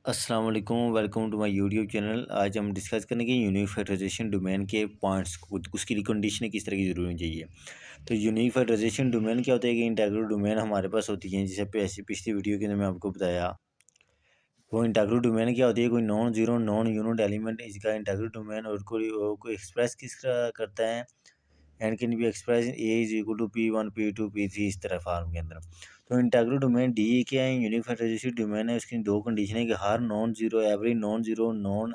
अस्सलाम वालेकुम, welcome to my YouTube channel. आज हम डिस्कस करेंगे यूनिक फैक्टराइजेशन डोमेन के पॉइंट्स को, उसकी रिकंडीशन किस तरह की ज़रूरी होनी चाहिए। तो यूनिक फैक्टराइजेशन डोमेन क्या होता है कि इंटीग्रल डोमेन हमारे पास होती है, जैसे पिछली वीडियो के अंदर मैं आपको बताया। वो इंटीग्रल डोमेन क्या होती है, कोई non zero non unit element इसका इंटीग्रल डोमेन और कोई एक्सप्रेस किस तरह करता है and can be express a is equal to P1 P2 P3 इस तरह फार्म के अंदर। तो इंटीग्रल डोमेन डी क्या है, यूनिक फैक्टराइजेशन डोमेन है। उसकी दो कंडीशन है कि हर non zero every non zero non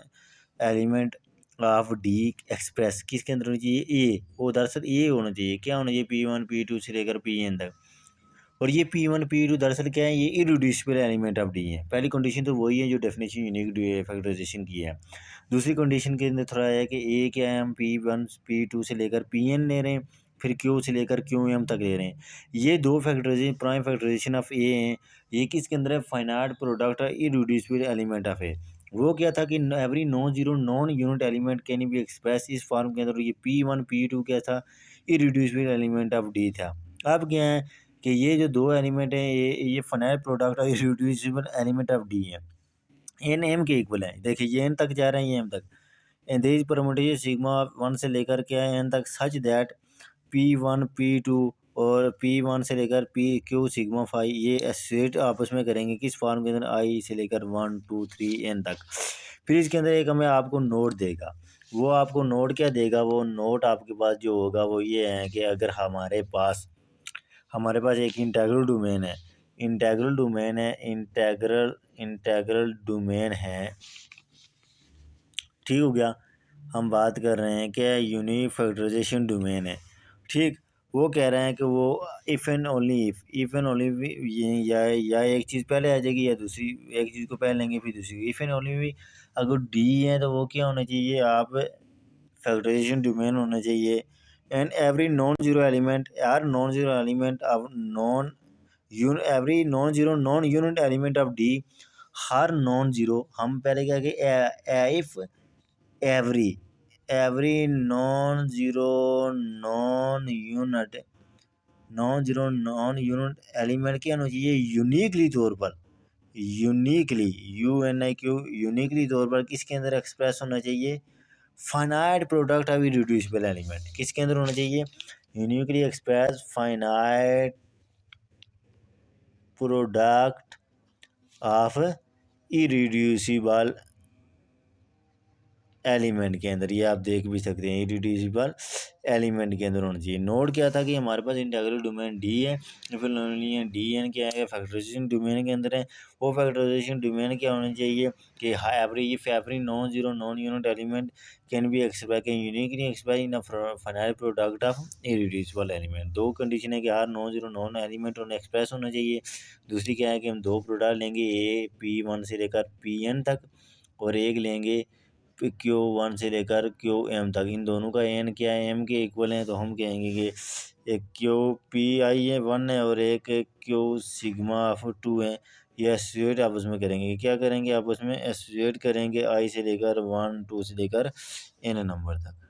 element of D express किसके अंदर होनी चाहिए, ए। वो दरअसल ए होना चाहिए, क्या होना चाहिए, P1 P2 से लेकर Pn तक। और ये P1 P2 दरअसल क्या है, ये इरिड्यूसिबल एलिमेंट ऑफ डी है। पहली कंडीशन तो वही है जो डेफिनेशन यूनिक फैक्टराइजेशन की है। दूसरी कंडीशन के अंदर थोड़ा है कि ए क्या है, हम P1 P2 से लेकर Pn ले रहे हैं, फिर Q से लेकर QM तक ले रहे हैं। ये दो factorization prime factorization of a हैं। ये किसके अंदर है, finite product irreducible element of a. वो क्या था कि every non zero non unit element can be express इस फॉर्म के अंदर। ये P1 P2 क्या था, इरिड्यूसिबल एलिमेंट ऑफ डी था। अब क्या है कि ये जो दो एलिमेंट हैं, ये फाइनाइट प्रोडक्ट और इरिड्यूसिबल एलिमेंट ऑफ डी है। एन एम के इक्वल है। देखिए ये एन तक जा रहे हैं, ये एम तक। एंड दिस परमुटेशन सिग्मा 1 से लेकर क्या है एन तक, सच दैट P1 P2 और P1 से लेकर PQ सिग्मा 5 ये एसोसिएट आपस में करेंगे किस फॉर्म के अंदर, I से लेकर 1 2 3 एन तक। फिर इसके अंदर एक हमें आपको नोट देगा। वो आपको नोट क्या देगा, वो नोट आपके पास जो होगा वो ये है कि अगर हमारे पास एक इंटीग्रल डोमेन है, इंटीग्रल डोमेन है, ठीक हो गया। हम बात कर रहे हैं कि यूनिक फैक्टराइजेशन डोमेन है, ठीक। वो कह रहे हैं कि वो if and only if and only या एक चीज़ पहले आ जाएगी या दूसरी, एक चीज़ को पहले लेंगे फिर दूसरी। इफ़ एंड ओनली भी अगर डी है तो वो क्या होना चाहिए, आप फैक्टराइजेशन डोमेन होना चाहिए। And every non zero element of non every non zero non unit element of D. Her non zero, हम पहले क्या कि if every every non unit element क्या होना चाहिए, यूनिकली तौर पर, यूनिकली UNIQ यूनिकली तौर पर किसके अंदर एक्सप्रेस होना चाहिए, finite product of irreducible element किसके अंदर होना चाहिए, uniquely express finite product of irreducible element के अंदर। ये आप देख भी सकते हैं, इरिड्यूसिबल एलिमेंट के अंदर होना चाहिए। नोड क्या था कि हमारे पास इंटीग्रल डोमेन डी है, फिर डी एन क्या है, फैक्टराइजेशन डोमेन के अंदर है। वो फैक्टराइजेशन डोमेन क्या होना चाहिए कि every non zero non unit element can be express can uniquely express in finite product of irreducible element. दो कंडीशन है कि हर नॉन जीरो नॉन एलिमेंट उन्हें एक्सप्रेस होना चाहिए। दूसरी क्या है कि हम दो प्रोडक्ट लेंगे, ए P1 से लेकर Pn तक, और एक लेंगे Q1 से लेकर QM तक। इन दोनों का एन क्या है, एम के इक्वल है, तो हम कहेंगे कि एक QPi है 1 है और एक Q सिग्मा ऑफ 2 है। ये एसोसिएट आपस में करेंगे, क्या करेंगे, आपस में एसोसिएट करेंगे I से लेकर 1 2 से लेकर N नंबर तक।